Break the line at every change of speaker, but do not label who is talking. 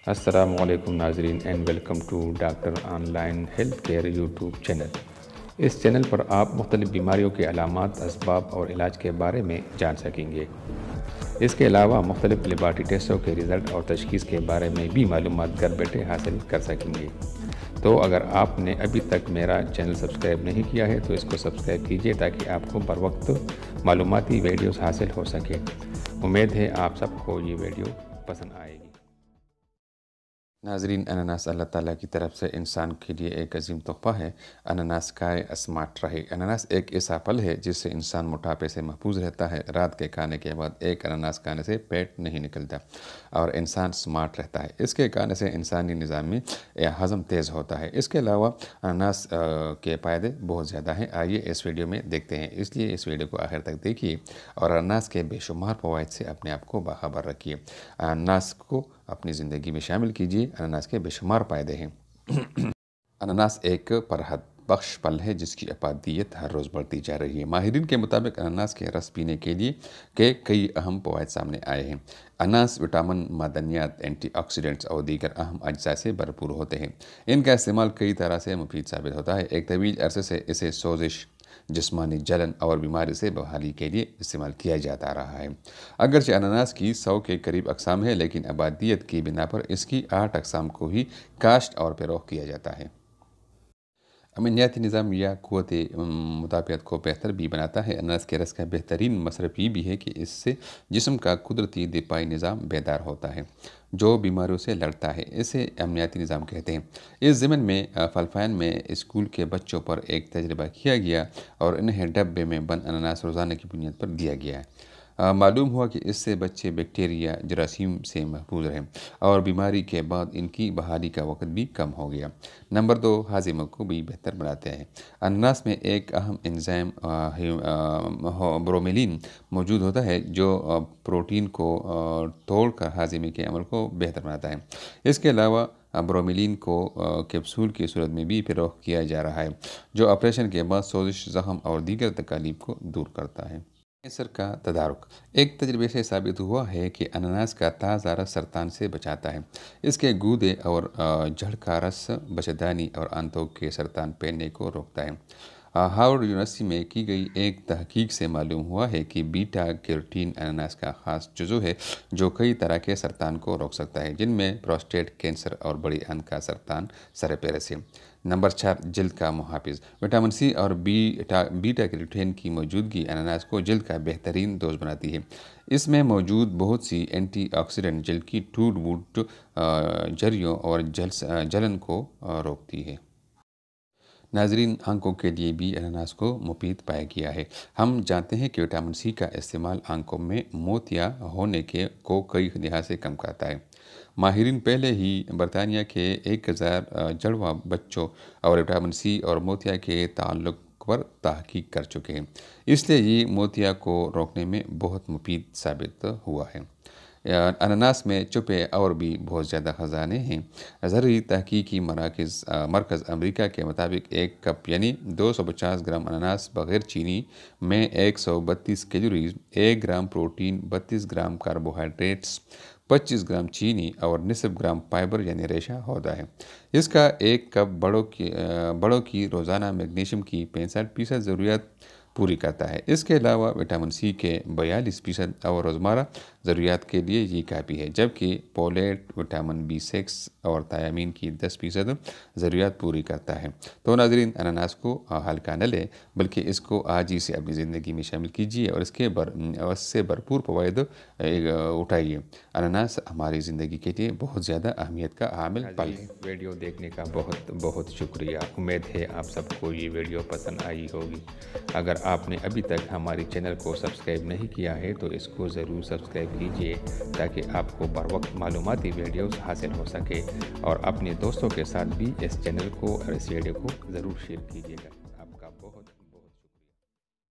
السلام علیکم ناظرین and welcome to doctor online health care YouTube channel. اس چینل پر آپ مختلف بیماریوں کے علامات، اسباب اور علاج کے بارے میں جان سکیں گے۔ اس کے علاوہ مختلف لیبارٹری ٹیسٹوں کے رزلٹ اور تشخیص کے بارے میں بھی معلومات گھر بیٹھے حاصل کر سکیں گے۔ تو اگر آپ نے ابھی تک میرا چینل سبسکرائب نہیں کیا ہے تو اس کو سبسکرائب کیجیے تاکہ آپ کو بر وقت معلوماتی ویڈیوز حاصل ہو سکے۔ امید ہے آپ سب کو یہ ویڈیو پسند آئے گی۔ ناظرین، اناناس اللہ تعالیٰ کی طرف سے انسان کے لیے ایک عظیم تحفہ ہے۔ اناناس کھائے اسمارٹ رہے۔ اناناس ایک ایسا پھل ہے جس سے انسان موٹاپے سے محفوظ رہتا ہے۔ رات کے کھانے کے بعد ایک اناناس کھانے سے پیٹ نہیں نکلتا اور انسان سمارٹ رہتا ہے۔ اس کے کھانے سے انسانی نظام میں ہضم تیز ہوتا ہے۔ اس کے علاوہ اناناس کے فائدے بہت زیادہ ہیں۔ آئیے اس ویڈیو میں دیکھتے ہیں، اس لیے اس ویڈیو کو آخر تک دیکھیے اور اناناس کے بے شمار فوائد سے اپنے آپ کو باخبر رکھیے۔ اناناس کو اپنی زندگی میں شامل کیجیے۔ اناناس کے بے شمار فائدے ہیں۔ اناناس ایک فرحت بخش پھل ہے جس کی افادیت ہر روز بڑھتی جا رہی ہے۔ ماہرین کے مطابق اناناس کے رس پینے کے لیے کئی اہم فوائد سامنے آئے ہیں۔ اناناس وٹامن، معدنیات، اینٹی آکسیڈنٹس اور دیگر اہم اجزاء سے بھرپور ہوتے ہیں۔ ان کا استعمال کئی طرح سے مفید ثابت ہوتا ہے۔ ایک طویل عرصے سے اسے سوزش، جسمانی جلن اور بیماری سے بحالی کے لیے استعمال کیا جاتا رہا ہے۔ اگرچہ اناناس کی 100 کے قریب اقسام ہیں، لیکن آبادیت کی بنا پر اس کی 8 اقسام کو ہی کاشت اور فروخت کیا جاتا ہے۔ امینیاتی نظام یا قوت مدافعت کو بہتر بھی بناتا ہے۔ اناناس کے رس کا بہترین مصرف یہ بھی ہے کہ اس سے جسم کا قدرتی دفاعی نظام بیدار ہوتا ہے جو بیماریوں سے لڑتا ہے۔ اسے امنیتی نظام کہتے ہیں۔ اس ضمن میں فلپائن میں اسکول کے بچوں پر ایک تجربہ کیا گیا اور انہیں ڈبے میں بند اناناس روزانہ کی بنیاد پر دیا گیا ہے۔ معلوم ہوا کہ اس سے بچے بیکٹیریا، جراثیم سے محفوظ رہے اور بیماری کے بعد ان کی بحالی کا وقت بھی کم ہو گیا۔ نمبر 2، ہاضمہ کو بھی بہتر بناتے ہیں۔ اناناس میں ایک اہم انزائم برومیلین موجود ہوتا ہے جو پروٹین کو توڑ کر ہاضمے کے عمل کو بہتر بناتا ہے۔ اس کے علاوہ برومیلین کو کیپسول کی صورت میں بھی فروخت کیا جا رہا ہے جو آپریشن کے بعد سوزش، زخم اور دیگر تکالیف کو دور کرتا ہے۔ کینسر کا تدارک۔ ایک تجربے سے ثابت ہوا ہے کہ اناناس کا تازہ رس سرطان سے بچاتا ہے۔ اس کے گودے اور جڑ کا رس بچھردانی اور آنتوں کے سرطان پھیلنے کو روکتا ہے۔ ہارورڈ یونیورسٹی میں کی گئی ایک تحقیق سے معلوم ہوا ہے کہ بیٹا کیروٹین اناناس کا خاص جزو ہے جو کئی طرح کے سرطان کو روک سکتا ہے، جن میں پروسٹیٹ کینسر اور بڑی آنت کا سرطان سر فہرست ہے۔ نمبر 4، جلد کا محافظ۔ وٹامن سی اور بیٹا کیروٹین کی موجودگی اناناس کو جلد کا بہترین دوست بناتی ہے۔ اس میں موجود بہت سی اینٹی آکسیڈنٹ جلد کی ٹوٹ بوٹ، جھریوں اور جلن کو روکتی ہے۔ ناظرین، آنکھوں کے لیے بھی اناناس کو مفید پایا گیا ہے۔ ہم جانتے ہیں کہ وٹامن سی کا استعمال آنکھوں میں موتیا ہونے کو کئی لحاظ سے کم کرتا ہے۔ ماہرین پہلے ہی برطانیہ کے 1000 جڑواں بچوں اور وٹامن سی اور موتیا کے تعلق پر تحقیق کر چکے ہیں، اس لیے یہ موتیا کو روکنے میں بہت مفید ثابت ہوا ہے۔ اناناس میں چھپے اور بھی بہت زیادہ خزانے ہیں۔ زرعی تحقیقی مرکز امریکہ کے مطابق ایک کپ یعنی 250 گرام اناناس بغیر چینی میں 132 calories, 1 gram protein, 32 gram carbohydrates, 25 gram چینی اور نصف گرام فائبر یعنی ریشہ ہوتا ہے۔ اس کا ایک کپ بڑوں کی روزانہ میگنیشیم کی 65% ضروریات پوری کرتا ہے۔ اس کے علاوہ وٹامن سی کے 42% اور روزمرہ ضروریات کے لیے یہ کافی ہے، جبکہ فولیٹ، وٹامن B6 اور تھیامین کی 10% ضروریات پوری کرتا ہے۔ تو ناظرین، اناناس کو ہلکا نہ لیں بلکہ اس کو آج ہی سے اپنی زندگی میں شامل کیجیے اور اس سے بھرپور فوائد اٹھائیے۔ اناناس ہماری زندگی کے لیے بہت زیادہ اہمیت کا حامل پھل ہے۔ ویڈیو دیکھنے کا بہت بہت شکریہ۔ امید ہے آپ سب کو یہ ویڈیو پسند آئی ہوگی۔ اگر آپ نے ابھی تک ہماری چینل کو سبسکرائب نہیں کیا ہے تو اس کو ضرور سبسکرائب کیجیے تاکہ آپ کو بر وقت معلوماتی ویڈیوز حاصل ہو سکے، اور اپنے دوستوں کے ساتھ بھی اس چینل کو اور اس ویڈیو کو ضرور شیئر کیجیے گا۔